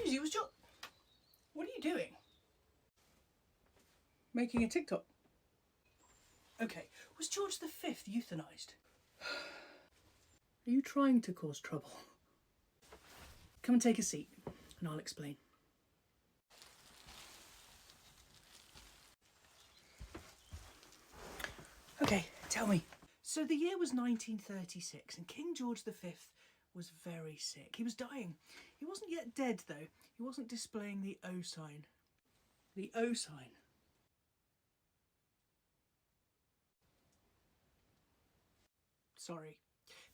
Susie, what are you doing? Making a TikTok. Okay, was George V euthanized? Are you trying to cause trouble? Come and take a seat, and I'll explain. Okay, tell me. So the year was 1936, and King George V was very sick. He was dying. He wasn't yet dead, though. He wasn't displaying the O sign. The O sign. Sorry.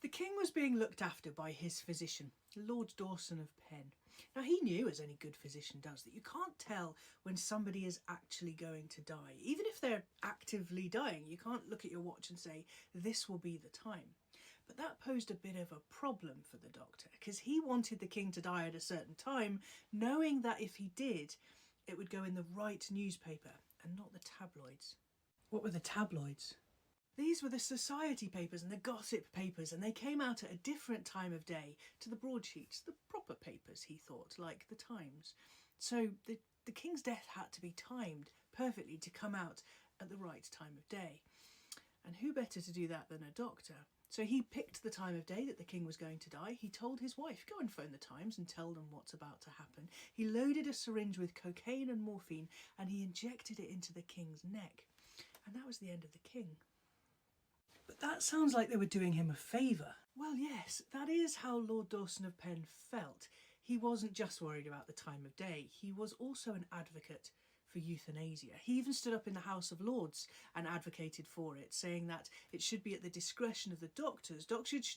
The king was being looked after by his physician, Lord Dawson of Penn. Now he knew, as any good physician does, that you can't tell when somebody is actually going to die. Even if they're actively dying, you can't look at your watch and say, this will be the time. But that posed a bit of a problem for the doctor, because he wanted the king to die at a certain time, knowing that if he did, it would go in the right newspaper and not the tabloids. What were the tabloids? These were the society papers and the gossip papers, and they came out at a different time of day to the broadsheets, the proper papers, he thought, like the Times. So the king's death had to be timed perfectly to come out at the right time of day. And who better to do that than a doctor? So he picked the time of day that the king was going to die. He told his wife, go and phone the Times and tell them what's about to happen. He loaded a syringe with cocaine and morphine, and he injected it into the king's neck. And that was the end of the king. But that sounds like they were doing him a favour. Well, yes, that is how Lord Dawson of Penn felt. He wasn't just worried about the time of day, he was also an advocate for euthanasia. He even stood up in the House of Lords and advocated for it, saying that it should be at the discretion of the doctors. Doctors,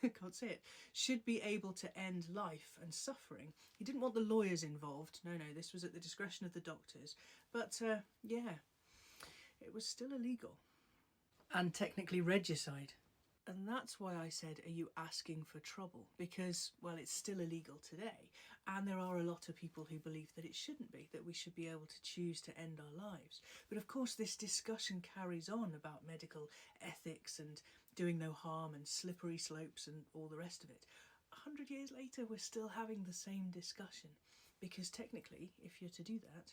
I can't say it, should be able to end life and suffering. He didn't want the lawyers involved. No, this was at the discretion of the doctors. But, yeah. It was still illegal. And technically regicide. And that's why I said, are you asking for trouble? Because, well, it's still illegal today. And there are a lot of people who believe that it shouldn't be, that we should be able to choose to end our lives. But of course, this discussion carries on about medical ethics and doing no harm and slippery slopes and all the rest of it. 100 years later, we're still having the same discussion. Because technically, if you're to do that,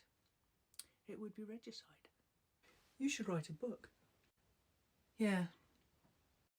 it would be regicide. You should write a book. Yeah,